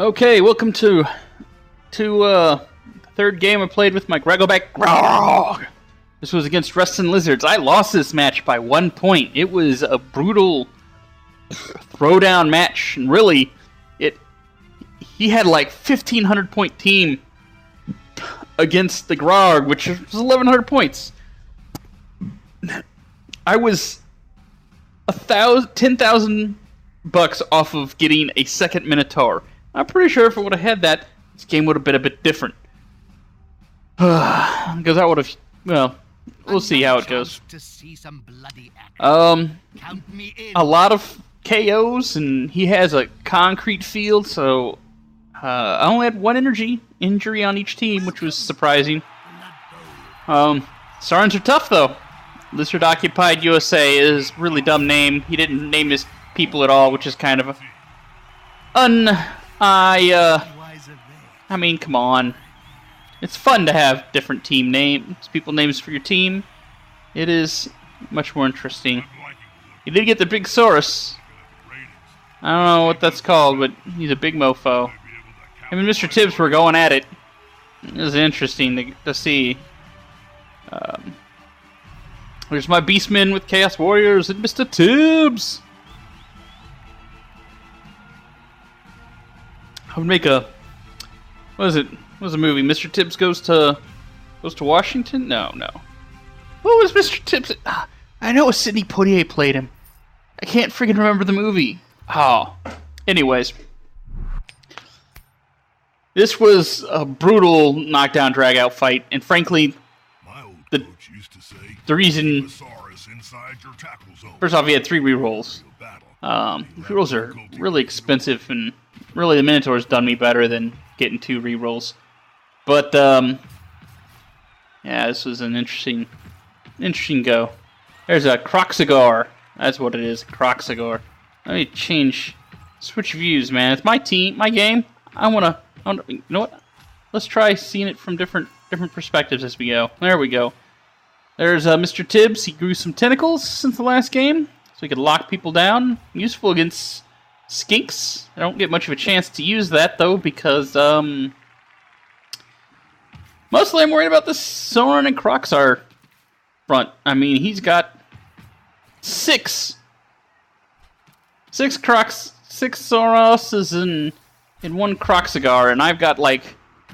Okay, welcome to the third game I played with my Gregoback Grog. This was against Rustin Lizards. I lost this match by 1 point. It was a brutal throwdown match, and really, he had like 1,500 point team against the Grog, which was 1,100 points. I was 10,000 bucks off of getting a second Minotaur. I'm pretty sure if I would have had that, this game would have been a bit different. Because I would have, well, we'll see how it goes. A lot of KOs, and he has a concrete field, so I only had one injury on each team, which was surprising. Sarns are tough, though. Lizard Occupied USA is a really dumb name. He didn't name his people at all, which is kind of I mean, come on. It's fun to have different team names, people names for your team. It is much more interesting. You did get the Big Saurus. I don't know what that's called, but he's a big mofo. Him and Mr. Tibbs were going at it. It was interesting to see. There's my Beastmen with Chaos Warriors and Mr. Tibbs. I would make a... What is it? What was the movie? Mr. Tibbs goes to Washington? No. What was Mr. Tibbs? I know Sidney Poitier played him. I can't freaking remember the movie. Oh. Anyways. This was a brutal knockdown drag-out fight, and frankly, the reason... First off, he had 3 rerolls. Rerolls are really expensive, and really the Minotaur's done me better than getting 2 rerolls. But, yeah, this was an interesting go. There's a Croxigar. That's what it is, Croxigar. Let me switch views, man. It's my team, my game. You know what? Let's try seeing it from different perspectives as we go. There we go. There's Mr. Tibbs. He grew some tentacles since the last game, so he could lock people down. Useful against skinks. I don't get much of a chance to use that, though, because, mostly I'm worried about this Soren and Croxar front. I mean, he's got 6 Soroses in 1 Croxigar, and I've got, like,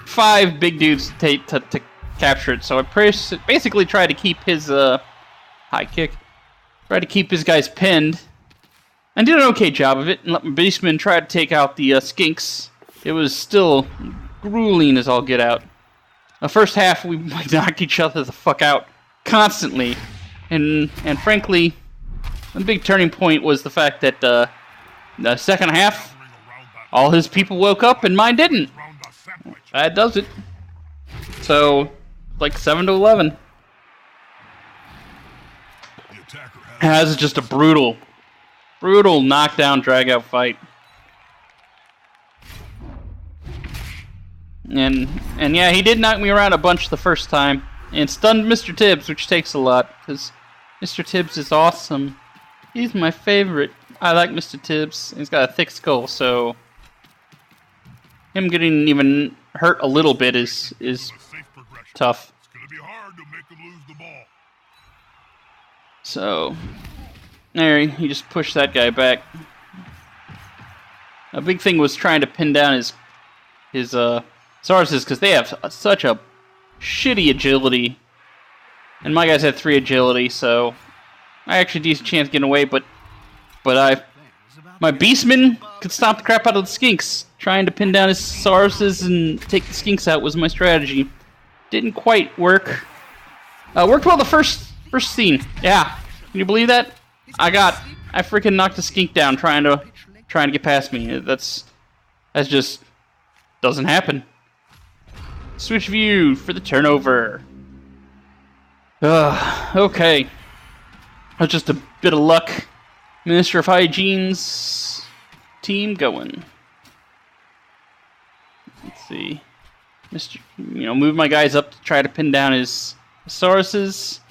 5 big dudes to capture it. So I basically try to keep his, high kick. Try to keep his guys pinned. And did an okay job of it, and let my Beastmen try to take out the skinks. It was still grueling as all get out. The first half, we knocked each other the fuck out constantly. And frankly, the big turning point was the fact that the second half, all his people woke up and mine didn't. That does it. So, like 7-11. This is just a brutal knockdown drag-out fight. And yeah, he did knock me around a bunch the first time. And stunned Mr. Tibbs, which takes a lot, because Mr. Tibbs is awesome. He's my favorite. I like Mr. Tibbs. He's got a thick skull, so him getting even hurt a little bit is tough. It's gonna be hard to make him lose the ball. So there, he just pushed that guy back. A big thing was trying to pin down his Sauruses, because they have such a shitty agility. And my guys had 3 agility, so I actually had a decent chance getting away, but my Beastmen could stomp the crap out of the skinks. Trying to pin down his Sauruses and take the skinks out was my strategy. Didn't quite work. Worked well the first scene. Yeah. Can you believe that? I freaking knocked a skink down trying to get past me. That's just doesn't happen. Switch view for the turnover. Okay. That's just a bit of luck. Minister of Hygiene's team going. Let's see. Move my guys up to try to pin down his Sauruses.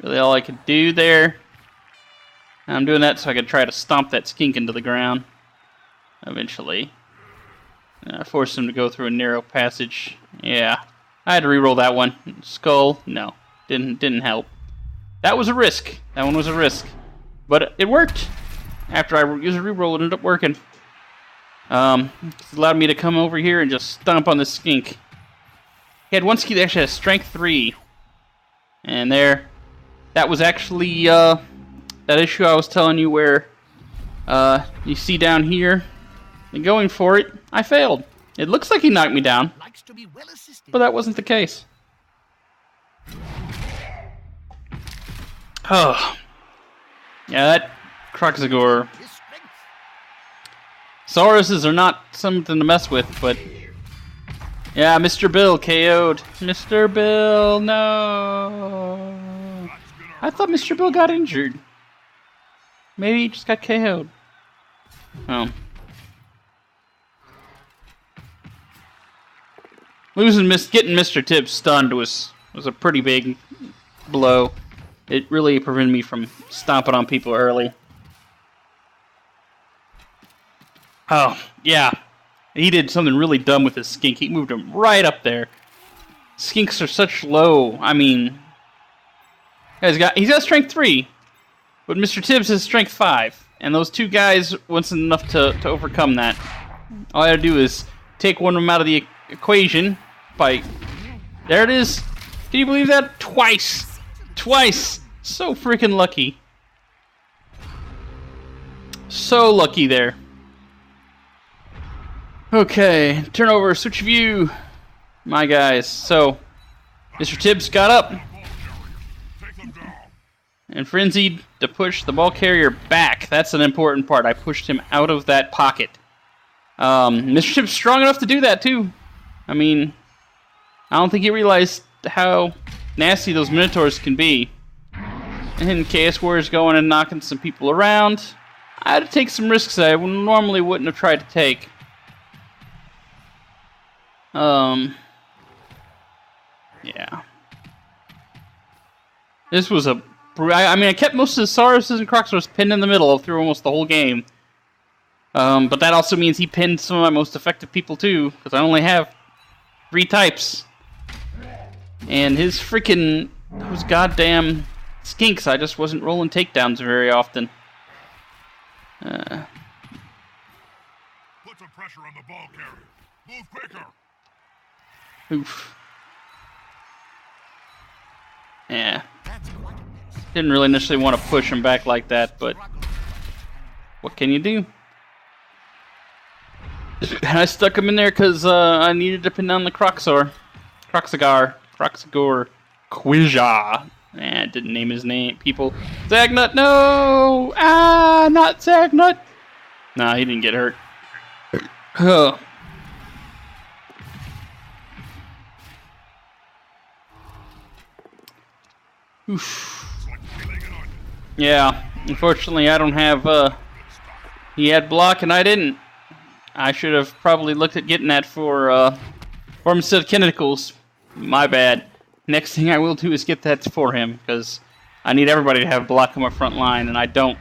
Really all I could do there. I'm doing that so I could try to stomp that skink into the ground. eventually. I forced him to go through a narrow passage. Yeah, I had to re-roll that one. Skull, no, didn't help. That was a risk. That one was a risk, but it worked. After I used a re-roll, it ended up working. It allowed me to come over here and just stomp on the skink. He had one skink that actually has strength 3, and there, that was actually that issue I was telling you where you see down here. And going for it, I failed. It looks like he knocked me down, but that wasn't the case. Oh. Yeah, that Kroxigor. Sauruses are not something to mess with, but... Yeah, Mr. Bill KO'd. Mr. Bill, no. I thought Mr. Bill got injured. Maybe he just got KO'd. Oh. Getting Mr. Tibbs stunned was a pretty big blow. It really prevented me from stomping on people early. Oh, yeah. He did something really dumb with his skink. He moved him right up there. Skinks are such low. I mean, he's got strength 3, but Mr. Tibbs has strength 5. And those two guys wasn't enough to overcome that. All I had to do is take one of them out of the equation. There it is. Can you believe that? Twice. So freaking lucky. So lucky there. Okay, turn over, switch view. My guys. So, Mr. Tibbs got up and frenzied to push the ball carrier back. That's an important part. I pushed him out of that pocket. Mr. Tibbs strong enough to do that too. I mean, I don't think he realized how nasty those Minotaurs can be. And Chaos Warrior's going and knocking some people around. I had to take some risks that I normally wouldn't have tried to take. Yeah. This was a... I mean, I kept most of the Sauruses and Kroxigors pinned in the middle through almost the whole game. But that also means he pinned some of my most effective people too, because I only have 3 types. And his freaking... those goddamn skinks, I just wasn't rolling takedowns very often. Put some pressure on the ball carrier. Move quicker. Oof. Yeah. Didn't really initially want to push him back like that, but... what can you do? And I stuck him in there because I needed to pin down the Kroxigor. Quizza. I didn't name his name. People. Zagnut, no! Ah, not Zagnut! Nah, he didn't get hurt. Oh. Oof. Yeah, unfortunately I don't have, he had block and I didn't. I should have probably looked at getting that for him instead of Kineticles. My bad. Next thing I will do is get that for him, because I need everybody to have block on my front line, and I don't.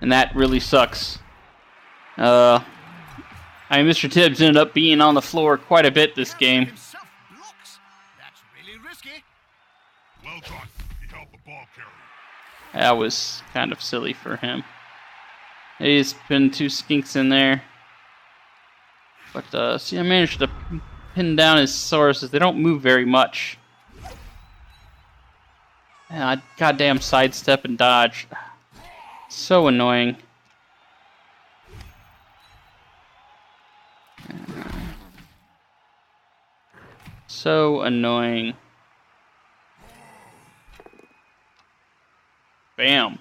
And that really sucks. Mr. Tibbs ended up being on the floor quite a bit this game. That's really risky. Well done. He helped the ball carrier. That was kind of silly for him. He's been 2 skinks in there. But, see, I managed to pin down his Sauruses. They don't move very much. And I goddamn sidestep and dodge. So annoying. So annoying. Bam.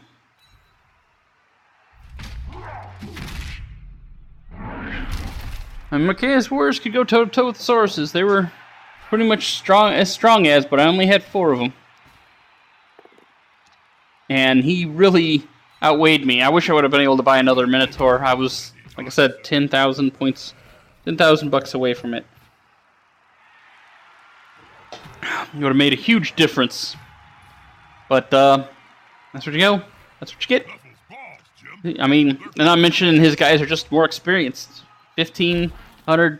And Chaos Warriors could go toe-to-toe with the Sauruses. They were pretty much strong as, but I only had 4 of them. And he really outweighed me. I wish I would have been able to buy another Minotaur. I was, like I said, 10,000 points, 10,000 bucks away from it. It would have made a huge difference. But, that's what you go. That's what you get. Ruffles balls, Jim. I mean, and I'm mentioning his guys are just more experienced. 1,500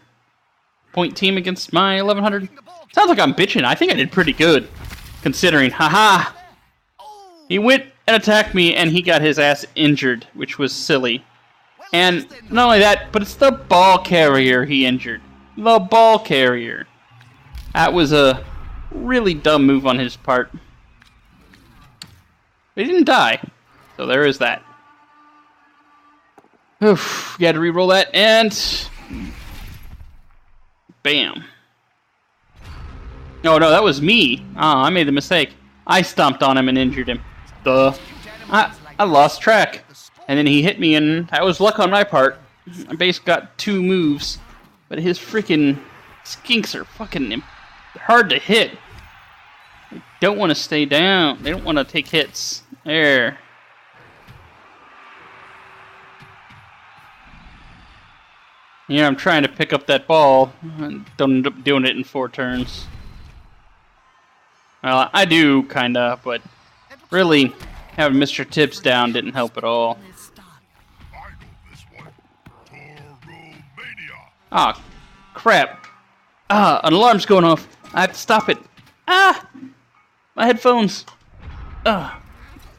point team against my 1,100. Sounds like I'm bitching. I think I did pretty good, considering. Haha! He went and attacked me, and he got his ass injured, which was silly. And not only that, but it's the ball carrier he injured. The ball carrier. That was a really dumb move on his part. But he didn't die, so there is that. Oof, you had to re-roll that, and bam. Oh no, that was me. Oh, I made the mistake. I stomped on him and injured him. Duh. I lost track. And then he hit me, and that was luck on my part. I basically got 2 moves, but his freaking skinks are fucking hard to hit. They don't want to stay down. They don't want to take hits. There. Yeah, I'm trying to pick up that ball, and don't end up doing it in 4 turns. Well, I do, kinda, but really, having Mr. Tibbs down didn't help at all. Ah, crap. Ah, an alarm's going off. I have to stop it. Ah! My headphones. Ah,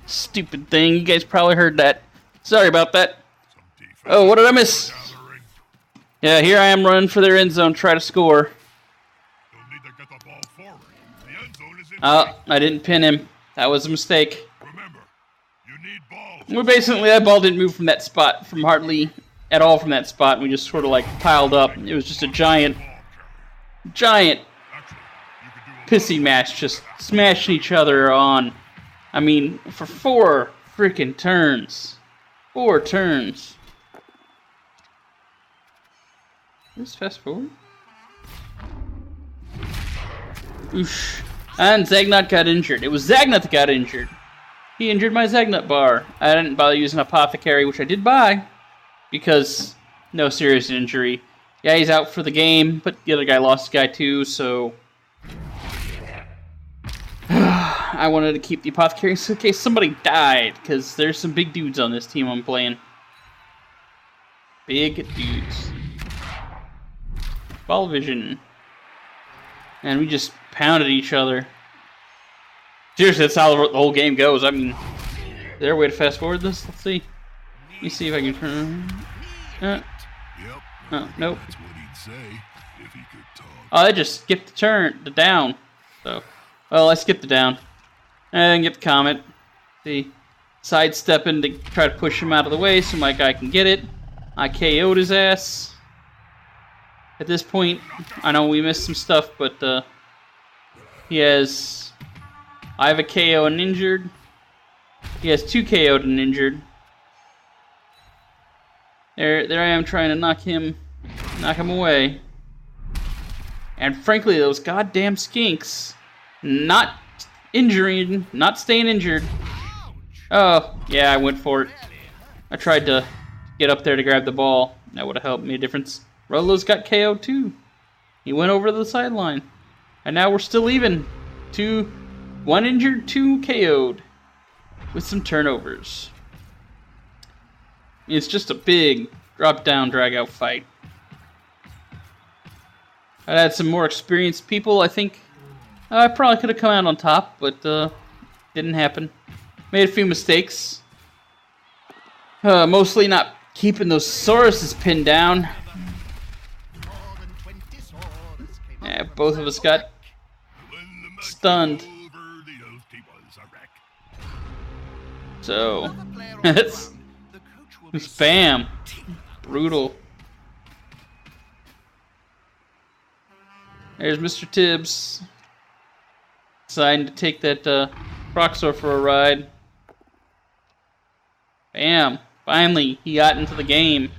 stupid thing. You guys probably heard that. Sorry about that. Oh, what did I miss? Yeah, here I am running for their end zone, try to score. Oh, I didn't pin him. That was a mistake. We basically, that ball didn't move from that spot, from hardly at all from that spot. We just sort of like piled up. It was just a giant pissy match, just smashing each other on. I mean, for 4 freaking turns. 4 turns. Let's fast forward. Oosh. And Zagnut got injured. It was Zagnut that got injured. He injured my Zagnut bar. I didn't bother using Apothecary, which I did buy, because no serious injury. Yeah, he's out for the game, but the other guy lost his guy too, so I wanted to keep the Apothecary in case somebody died, because there's some big dudes on this team I'm playing. Big dudes. Ball vision. And we just pounded each other. Seriously, that's how the whole game goes. I mean, is there a way to fast forward this? Let's see. Let me see if I can turn. Nope. That's what he'd say if he could talk. Oh, I just skipped the down. So, well, I skipped the down. And get the comet. See, sidestepping to try to push him out of the way so my guy can get it. I KO'd his ass. At this point, I know we missed some stuff, but he has. I have a KO and injured. He has 2 KO'd and injured. There I am trying to knock him away. And frankly, those goddamn skinks, not staying injured. Oh, yeah, I went for it. I tried to get up there to grab the ball. That would have helped me a difference. Rolo's got KO'd too. He went over the sideline. And now we're still even. 1 injured, 2 KO'd. With some turnovers. It's just a big drop-down, drag-out fight. I had some more experienced people, I think. I probably could have come out on top, but didn't happen. Made a few mistakes. Mostly not keeping those Sauruses pinned down. Yeah, both of us got stunned. So, it's spam. Brutal. There's Mr. Tibbs. Deciding to take that Proxor for a ride. Bam. Finally, he got into the game.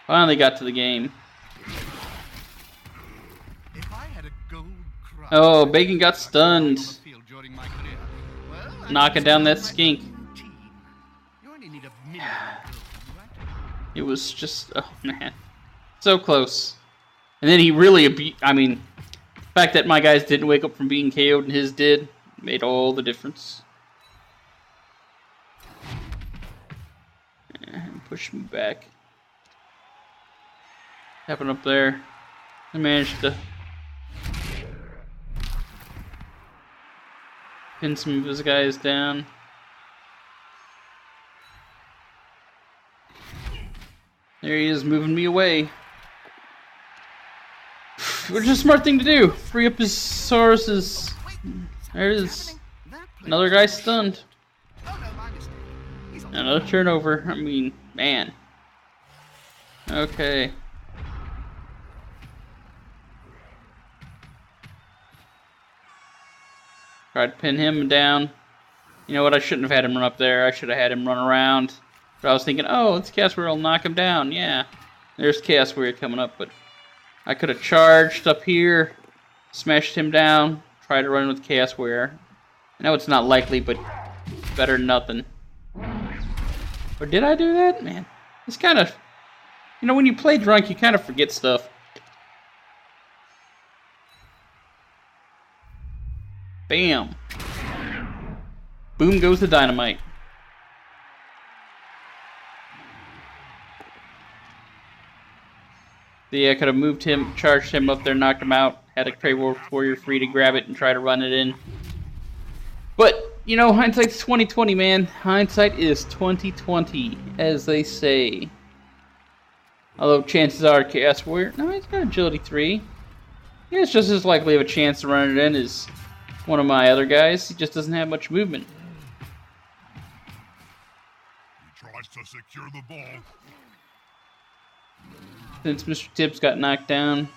Finally got to the game. Oh, Bacon got stunned. Knocking down that skink. It was just, oh man. So close. And then he really, fact that my guys didn't wake up from being KO'd and his did made all the difference. And push me back. Happened up there. I managed to pin some of his guys down. There he is, moving me away. Which is a smart thing to do. Free up his Saurus's. There it is. Another guy stunned. Another turnover. I mean, man. Okay. Tried to pin him down. You know what? I shouldn't have had him run up there. I should have had him run around. But I was thinking, oh, it's Chaos Warrior will knock him down. Yeah. There's Chaos Warrior coming up, but I could have charged up here, smashed him down, tried to run with Chaos Warrior. I know it's not likely, but better than nothing. Or did I do that? Man, it's kind of... You know, when you play drunk, you kind of forget stuff. Bam. Boom goes the dynamite. Yeah, I could have moved him, charged him up there, knocked him out, had a Trade Warrior free to grab it and try to run it in. But, you know, hindsight's 20/20, man. Hindsight is 20/20, as they say. Although chances are Chaos Warrior... No, he's got Agility 3. Yeah, it's just as likely of a chance to run it in as one of my other guys. He just doesn't have much movement. He tries to secure the ball. Since Mr. Tibbs got knocked down,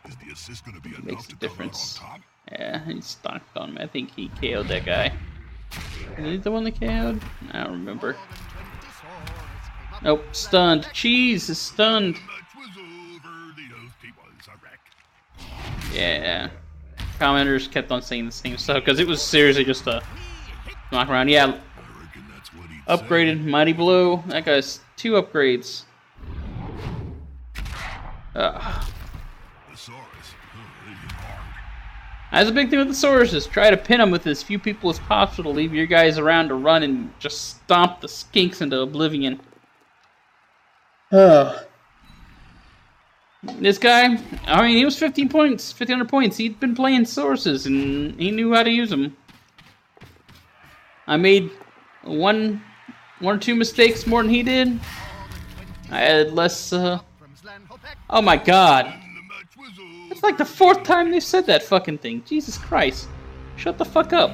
Is the assist going to be makes enough a to difference. come out on top? Yeah, he stomped on me. I think he KO'd that guy. Is he the one that KO'd? I don't remember. Nope, stunned. Cheese is stunned. The match was over. The OT was a wreck. Yeah. Commenters kept on saying the same stuff because it was seriously just a knock around. Yeah, I reckon that's what he'd upgraded. Mighty Blow. That guy's 2 upgrades. Thesaurus. They hit hard. That's a big thing with the Sauruses. Try to pin them with as few people as possible to leave your guys around to run and just stomp the skinks into oblivion. This guy, I mean, he was 15 points, 1,500 points. He'd been playing Sauruses and he knew how to use them. I made one or two mistakes more than he did. I had less, Oh my god. The match was over. It's like the 4th time they said that fucking thing. Jesus Christ. Shut the fuck up.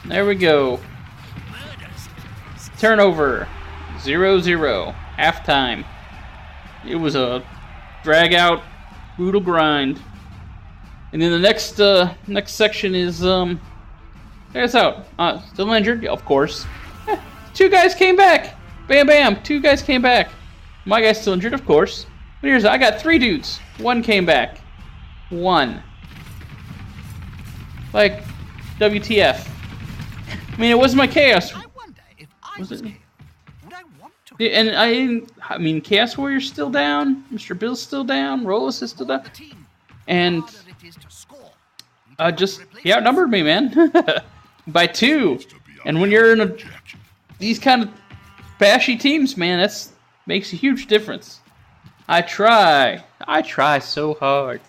There we go. Turnover. 0-0. Halftime. It was a drag-out, brutal grind. And then the next section is, check us out. Still injured? Yeah, of course. 2 guys came back. Bam, bam. 2 guys came back. My guy's still injured, of course. But here's, I got 3 dudes. 1 came back. 1. Like, WTF. I mean, it was my Chaos. I wonder if I Was was it? KO, would I want to? Yeah, and I mean, Chaos Warrior's still down. Mr. Bill's still down. Rollis is still down. The team, And harder it is to score. he outnumbered me, man. By 2. And when you're in these kind of bashy teams, man, that's makes a huge difference. I try so hard.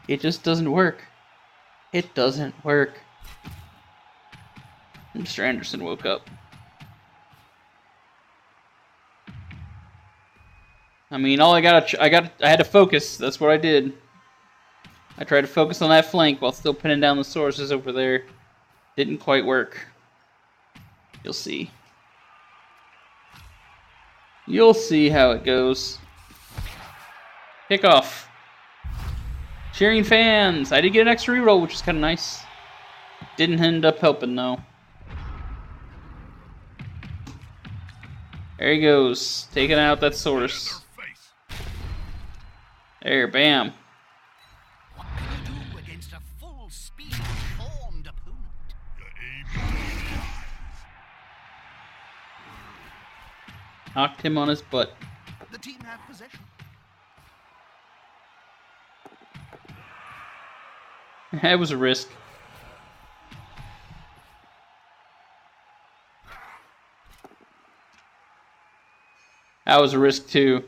It just doesn't work. It doesn't work. Mr. Anderson woke up. I mean, I had to focus. That's what I did. I tried to focus on that flank while still pinning down the sources over there. Didn't quite work. You'll see. You'll see how it goes. Kickoff. Cheering fans. I did get an extra reroll, which is kind of nice. Didn't end up helping, though. There he goes. Taking out that source. There, bam. What can you do against a full speed formed opponent? Knocked him on his butt. The team have possession. That was a risk. That was a risk too.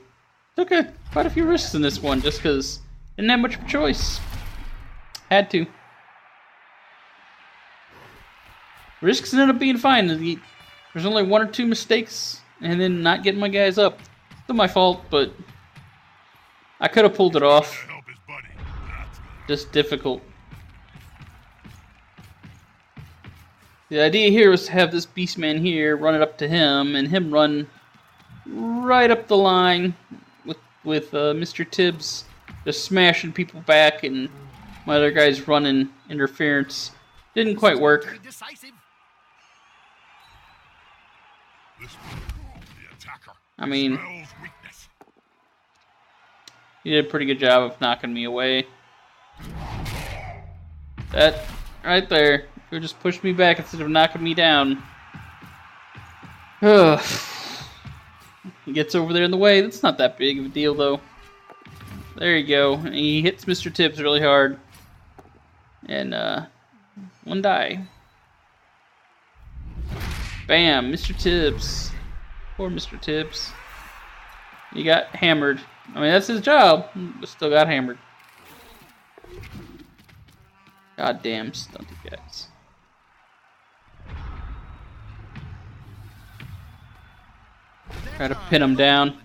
Took quite a few risks in this one just because didn't have much of a choice. Had to. Risks ended up being fine. There's only 1 or 2 mistakes and then not getting my guys up. Still my fault, but I could have pulled it off. Just difficult. The idea here was to have this Beastman here run it up to him and him run right up the line with Mr. Tibbs just smashing people back and my other guys running interference. Didn't quite work. I mean, he did a pretty good job of knocking me away. That right there, you just pushed me back instead of knocking me down. Ugh. He gets over there in the way. That's not that big of a deal, though. There you go. And he hits Mr. Tibbs really hard. And, 1 die. Bam, Mr. Tibbs. Poor Mr. Tibbs. He got hammered. I mean, that's his job, but still got hammered. Goddamn stunty guys. Try to pin him down.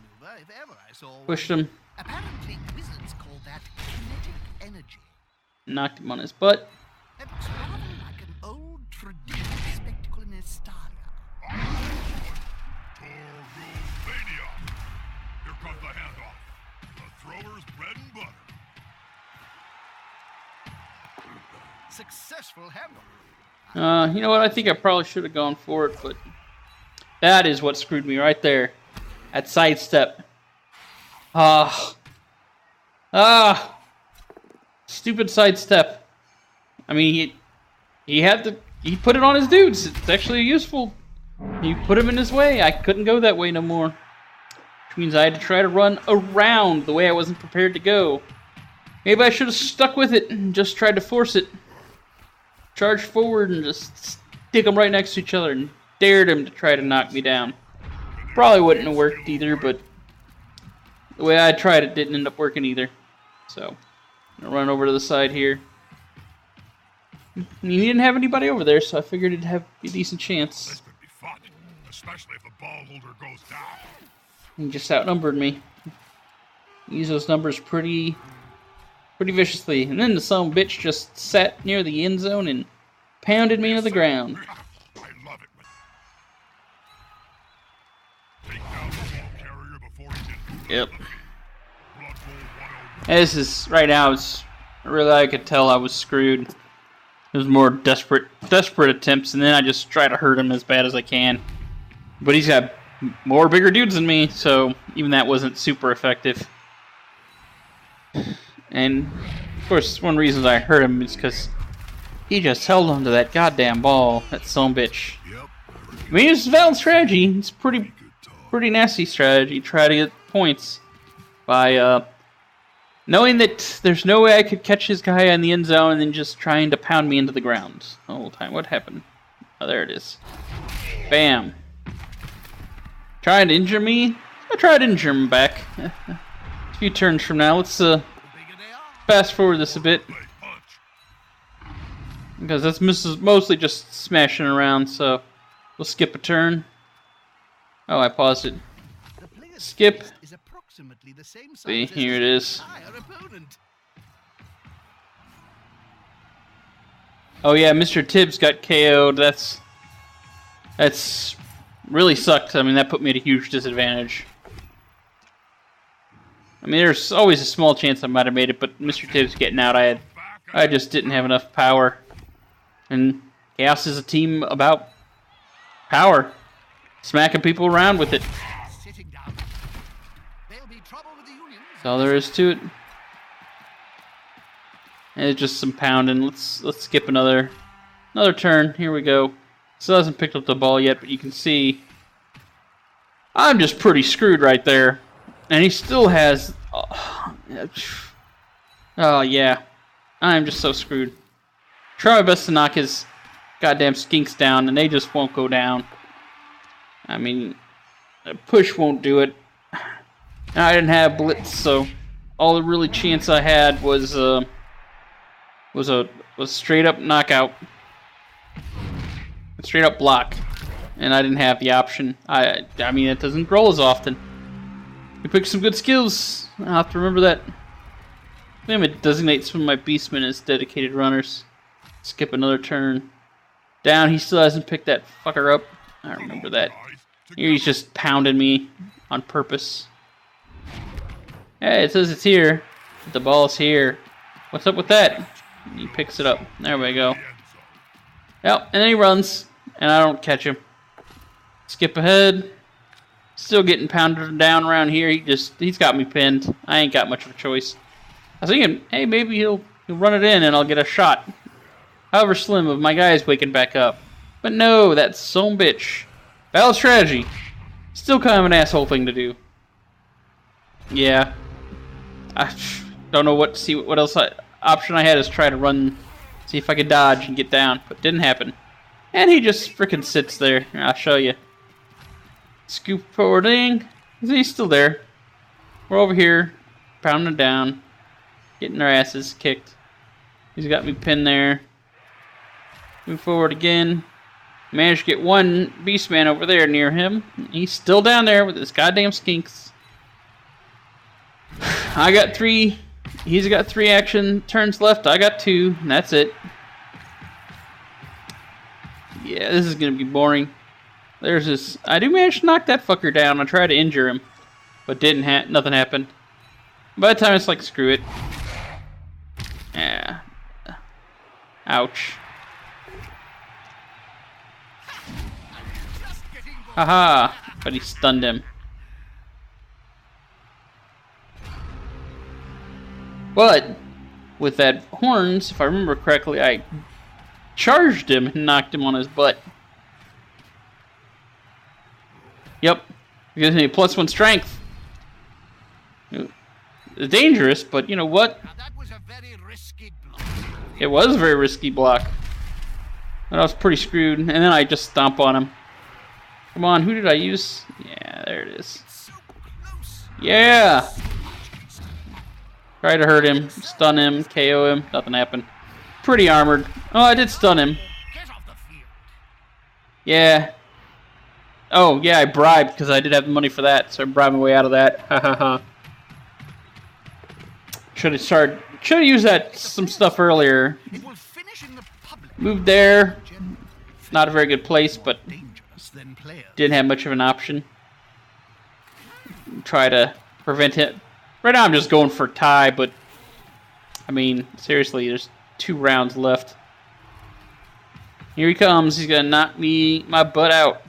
Pushed him. Apparently, wizards call that kinetic energy. Knocked him on his butt. It looks rather like an old traditional spectacle in Estalia. Torrulvania! Here comes the handoff. The thrower's bread and butter. Successful handle. You know what? I think I probably should have gone for it, but that is what screwed me right there. That sidestep. Stupid sidestep. I mean, he put it on his dudes. It's actually useful. He put him in his way. I couldn't go that way no more. Which means I had to try to run around the way I wasn't prepared to go. Maybe I should have stuck with it and just tried to force it. Charge forward and just stick them right next to each other and dared him to try to knock me down. Probably wouldn't have worked either, but the way I tried it didn't end up working either. So, I'm gonna run over to the side here. And he didn't have anybody over there, so I figured it'd have a decent chance. This could be fun, especially if the ball holder goes down. He just outnumbered me. He used those numbers pretty viciously. And then the son of a bitch just sat near the end zone and pounded me into the ground. I love it. Take down the ball carrier before he can. Yep. This is, right now, it's really, I could tell I was screwed. It was more desperate attempts, and then I just try to hurt him as bad as I can. But he's got more bigger dudes than me, so even that wasn't super effective. And, of course, one of the reasons I hurt him is because he just held onto that goddamn ball, that son of a bitch. I mean, it's a valid strategy. It's pretty nasty strategy. Try to get points by knowing that there's no way I could catch his guy in the end zone and then just trying to pound me into the ground the whole time. What happened? Oh, there it is. Bam. Trying to injure me? I tried to injure him back. A few turns from now. Let's fast forward this a bit. Because that's mostly just smashing around, so we'll skip a turn. Oh, I paused it. Skip. See, here it is. Oh yeah, Mr. Tibbs got KO'd. That's really sucked. I mean, that put me at a huge disadvantage. I mean, there's always a small chance I might have made it, but Mr. Tibbs getting out, I just didn't have enough power. And Chaos is a team about power. Smacking people around with it. That's all there is to it. And it's just some pounding. Let's skip another turn. Here we go. Still hasn't picked up the ball yet, but you can see I'm just pretty screwed right there. And he still has... Oh yeah. I'm just so screwed. Try my best to knock his goddamn skinks down, and they just won't go down. I mean, a push won't do it. And I didn't have blitz, so all the really chance I had was a straight up knockout, a straight up block, and I didn't have the option. I mean, it doesn't roll as often. You pick some good skills. I'll have to remember that. I'm gonna designate some of my beastmen as dedicated runners. Skip another turn. Down, he still hasn't picked that fucker up. I remember that. Here he's just pounding me on purpose. Hey, it says it's here. The ball's here. What's up with that? He picks it up. There we go. Yep, and then he runs, and I don't catch him. Skip ahead. Still getting pounded down around here. He's got me pinned. I ain't got much of a choice. I was thinking, hey, maybe he'll run it in and I'll get a shot. However slim of my guys waking back up. But no, that's some bitch. Valid strategy. Still kind of an asshole thing to do. Yeah. I don't know what else option I had is try to run, see if I could dodge and get down, but didn't happen. And he just freaking sits there. Here, I'll show you. Scoop forwarding. He's still there. We're over here, pounding down, getting our asses kicked. He's got me pinned there. Move forward again. Managed to get one beastman over there near him. He's still down there with his goddamn skinks. I got 3. He's got 3 action turns left. I got 2. And that's it. Yeah, this is gonna be boring. There's this. I do manage to knock that fucker down. I tried to injure him, but nothing happened. By the time it's like, screw it. Yeah. Ouch. Haha, but he stunned him. But with that horns, if I remember correctly, I charged him and knocked him on his butt. Yep, it gives me a +1 strength. It's dangerous, but you know what? Now that was a very risky block. It was a very risky block. And I was pretty screwed, and then I just stomp on him. Come on, who did I use? Yeah, there it is. So close. Yeah! Try to hurt him, stun him, KO him, nothing happened. Pretty armored. Oh, I did stun him. Get off the field. Yeah. Oh, yeah, I bribed because I did have the money for that, so I bribed my way out of that. Ha ha ha. Should have used some stuff earlier. It will finish in the public. Moved there. Not a very good place, but Dangerous than players. didn't have much of an option. Try to prevent it. Right now I'm just going for a tie, but I mean, seriously, there's 2 rounds left. Here he comes. He's gonna knock my butt out.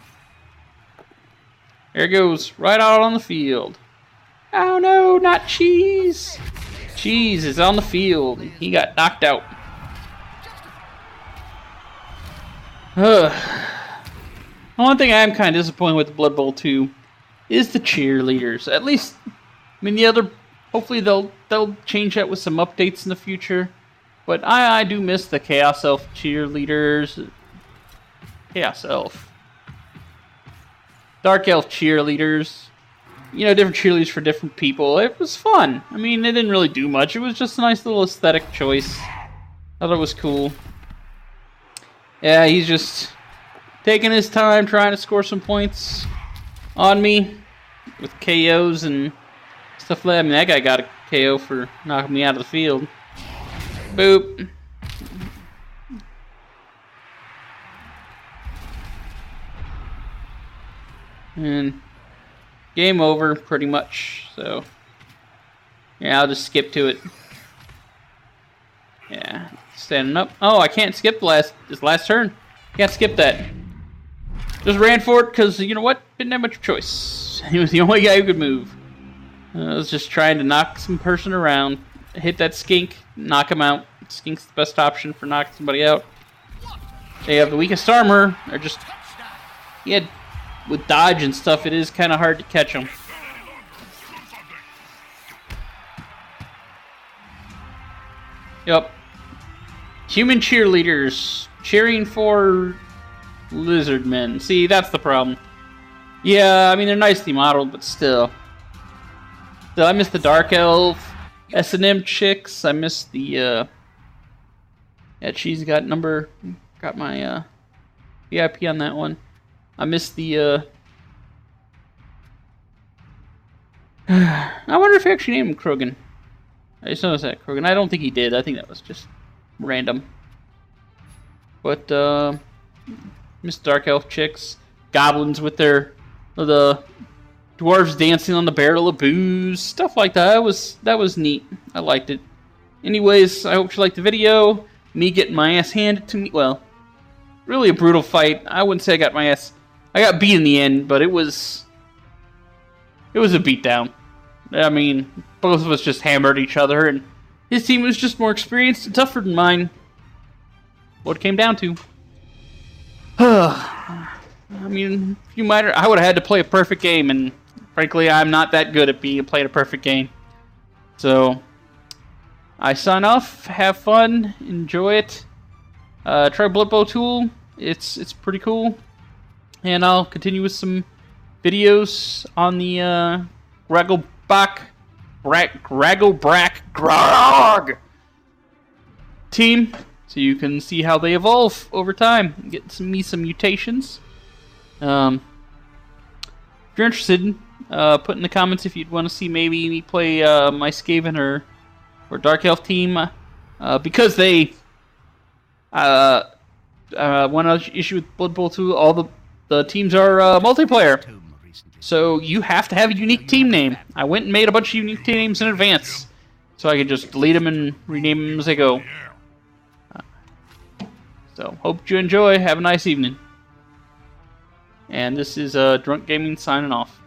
There he goes, right out on the field. Oh no, not Cheese. Cheese is on the field. He got knocked out. One thing I am kind of disappointed with Blood Bowl 2 is the cheerleaders. At least, I mean, the other. Hopefully they'll change that with some updates in the future. But I do miss the Chaos Elf cheerleaders. Chaos Elf. Dark Elf cheerleaders. You know, different cheerleaders for different people. It was fun. I mean, it didn't really do much. It was just a nice little aesthetic choice. Thought it was cool. Yeah, he's just taking his time trying to score some points on me with KOs and stuff like that. I mean, that guy got a KO for knocking me out of the field. Boop. And game over, pretty much. So, yeah, I'll just skip to it. Yeah, standing up. Oh, I can't skip this last turn. Can't skip that. Just ran for it because, you know what? Didn't have much choice. He was the only guy who could move. I was just trying to knock some person around. Hit that skink, knock him out. Skink's the best option for knocking somebody out. They have the weakest armor. They're just... Yeah, with dodge and stuff, it is kind of hard to catch them. Yep. Human cheerleaders cheering for Lizardmen. See, that's the problem. Yeah, I mean, they're nicely modeled, but still. I miss the Dark Elf S&M chicks. I miss the, yeah, she's got my, VIP on that one. I miss the, I wonder if he actually named him Krogan. I just noticed that, Krogan. I don't think he did. I think that was just random. But, Miss Dark Elf chicks. Goblins with the dwarves dancing on the barrel of booze. Stuff like that. That was neat. I liked it. Anyways, I hope you liked the video. Me getting my ass handed to me. Well, really a brutal fight. I wouldn't say I got my ass... I got beat in the end, but it was a beatdown. I mean, both of us just hammered each other, and his team was just more experienced and tougher than mine. What it came down to. I mean, I would have had to play a perfect game, and frankly, I'm not that good at playing a perfect game. So, I sign off. Have fun. Enjoy it. Try Blood Bowl tool. It's pretty cool. And I'll continue with some videos on the Ragglebrack Grog team, so you can see how they evolve over time. Get some mutations. If you're interested, put in the comments if you'd want to see maybe me play my Skaven or Dark Elf team, because they one other issue with Blood Bowl 2, all the teams are multiplayer. So you have to have a unique team name. I went and made a bunch of unique team names in advance, so I could just delete them and rename them as I go. So hope you enjoy. Have a nice evening. And this is Drunk Gaming signing off.